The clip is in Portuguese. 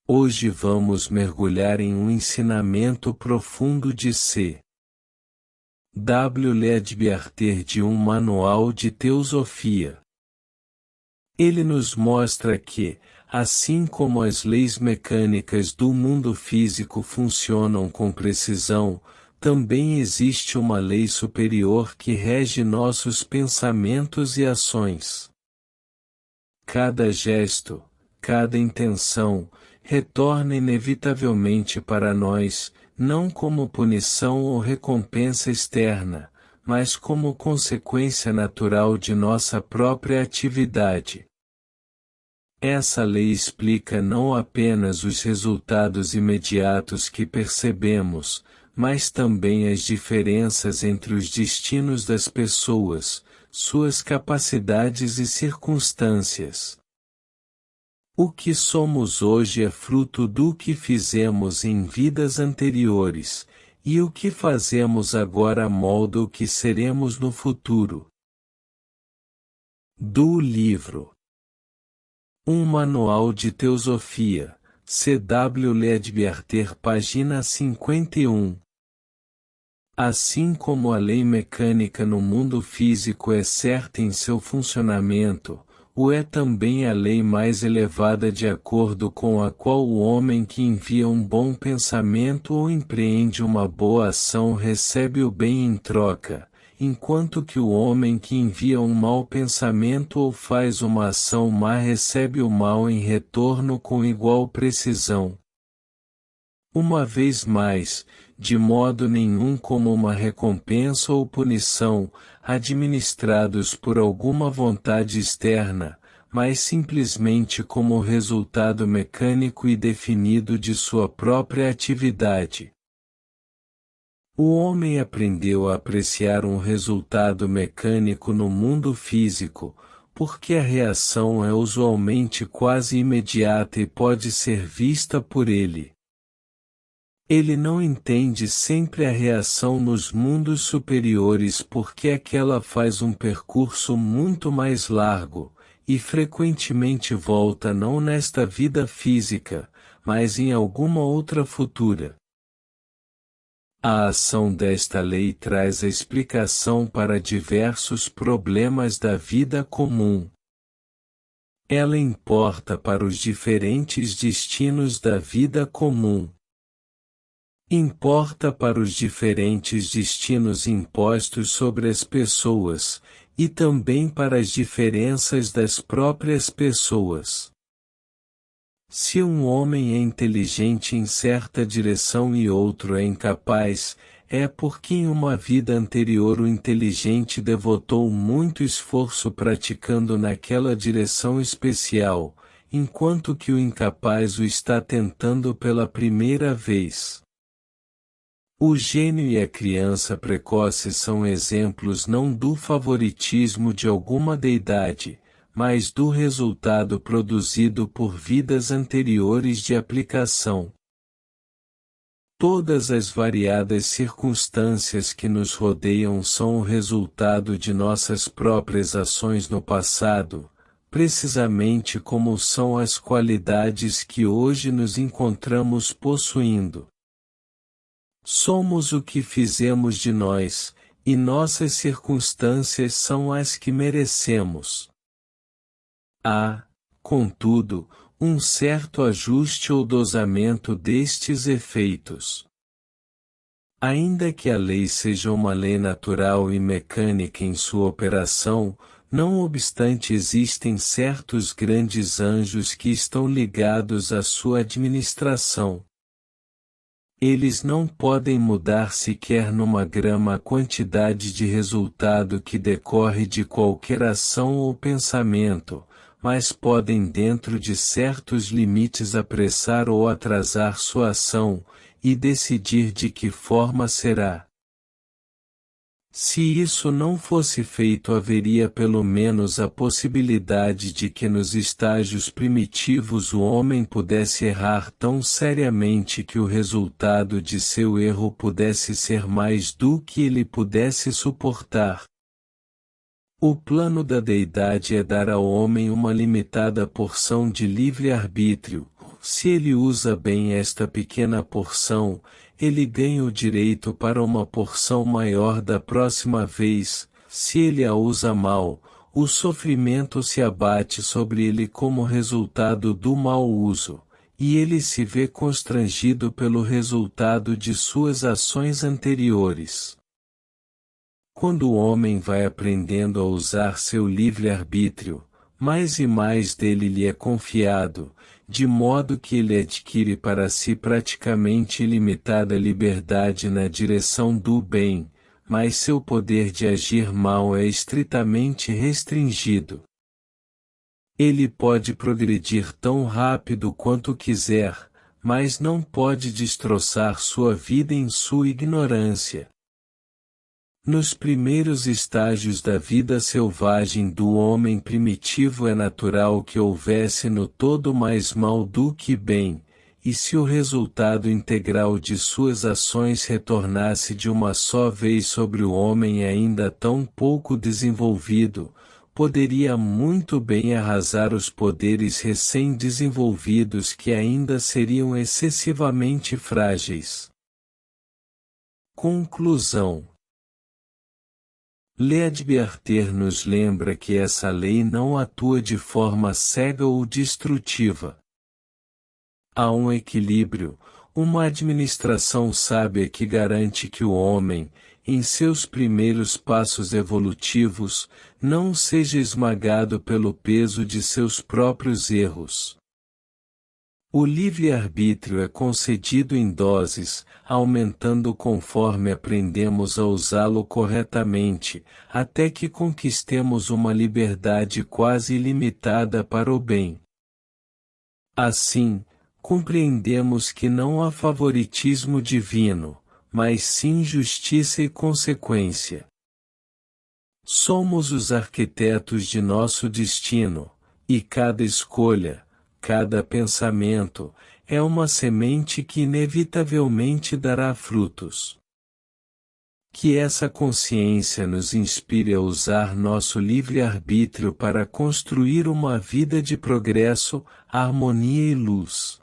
Hoje vamos mergulhar em um ensinamento profundo de C. W. Leadbeater de um manual de teosofia. Ele nos mostra que, assim como as leis mecânicas do mundo físico funcionam com precisão, também existe uma lei superior que rege nossos pensamentos e ações. Cada gesto, cada intenção, retorna inevitavelmente para nós, não como punição ou recompensa externa, mas como consequência natural de nossa própria atividade. Essa lei explica não apenas os resultados imediatos que percebemos, mas também as diferenças entre os destinos das pessoas, suas capacidades e circunstâncias. O que somos hoje é fruto do que fizemos em vidas anteriores, e o que fazemos agora molda o que seremos no futuro. Do livro Um Manual de Teosofia, C.W. Leadbeater, página 51. Assim como a lei mecânica no mundo físico é certa em seu funcionamento, o é também a lei mais elevada de acordo com a qual o homem que envia um bom pensamento ou empreende uma boa ação recebe o bem em troca, enquanto que o homem que envia um mau pensamento ou faz uma ação má recebe o mal em retorno com igual precisão. Uma vez mais, de modo nenhum como uma recompensa ou punição, administrados por alguma vontade externa, mas simplesmente como resultado mecânico e definido de sua própria atividade. O homem aprendeu a apreciar um resultado mecânico no mundo físico, porque a reação é usualmente quase imediata e pode ser vista por ele. Ele não entende sempre a reação nos mundos superiores porque aquela faz um percurso muito mais largo, e frequentemente volta não nesta vida física, mas em alguma outra futura. A ação desta lei traz a explicação para diversos problemas da vida comum. Ela importa para os diferentes destinos da vida comum. Importa para os diferentes destinos impostos sobre as pessoas, e também para as diferenças das próprias pessoas. Se um homem é inteligente em certa direção e outro é incapaz, é porque em uma vida anterior o inteligente devotou muito esforço praticando naquela direção especial, enquanto que o incapaz o está tentando pela primeira vez. O gênio e a criança precoce são exemplos não do favoritismo de alguma deidade, mas do resultado produzido por vidas anteriores de aplicação. Todas as variadas circunstâncias que nos rodeiam são o resultado de nossas próprias ações no passado, precisamente como são as qualidades que hoje nos encontramos possuindo. Somos o que fizemos de nós, e nossas circunstâncias são as que merecemos. Há, contudo, um certo ajuste ou dosamento destes efeitos. Ainda que a lei seja uma lei natural e mecânica em sua operação, não obstante existem certos grandes anjos que estão ligados à sua administração. Eles não podem mudar sequer numa grama a quantidade de resultado que decorre de qualquer ação ou pensamento, mas podem dentro de certos limites apressar ou atrasar sua ação, e decidir de que forma será. Se isso não fosse feito, haveria pelo menos a possibilidade de que nos estágios primitivos o homem pudesse errar tão seriamente que o resultado de seu erro pudesse ser mais do que ele pudesse suportar. O plano da deidade é dar ao homem uma limitada porção de livre-arbítrio, se ele usa bem esta pequena porção, ele ganha o direito para uma porção maior da próxima vez. Se ele a usa mal, o sofrimento se abate sobre ele como resultado do mau uso, e ele se vê constrangido pelo resultado de suas ações anteriores. Quando o homem vai aprendendo a usar seu livre-arbítrio, mais e mais dele lhe é confiado, de modo que ele adquire para si praticamente ilimitada liberdade na direção do bem, mas seu poder de agir mal é estritamente restringido. Ele pode progredir tão rápido quanto quiser, mas não pode destroçar sua vida em sua ignorância. Nos primeiros estágios da vida selvagem do homem primitivo é natural que houvesse no todo mais mal do que bem, e se o resultado integral de suas ações retornasse de uma só vez sobre o homem ainda tão pouco desenvolvido, poderia muito bem arrasar os poderes recém-desenvolvidos que ainda seriam excessivamente frágeis. Conclusão. Leadbeater nos lembra que essa lei não atua de forma cega ou destrutiva. Há um equilíbrio, uma administração sábia que garante que o homem, em seus primeiros passos evolutivos, não seja esmagado pelo peso de seus próprios erros. O livre-arbítrio é concedido em doses, aumentando conforme aprendemos a usá-lo corretamente, até que conquistemos uma liberdade quase ilimitada para o bem. Assim, compreendemos que não há favoritismo divino, mas sim justiça e consequência. Somos os arquitetos de nosso destino, e cada escolha, cada pensamento, é uma semente que inevitavelmente dará frutos. Que essa consciência nos inspire a usar nosso livre-arbítrio para construir uma vida de progresso, harmonia e luz.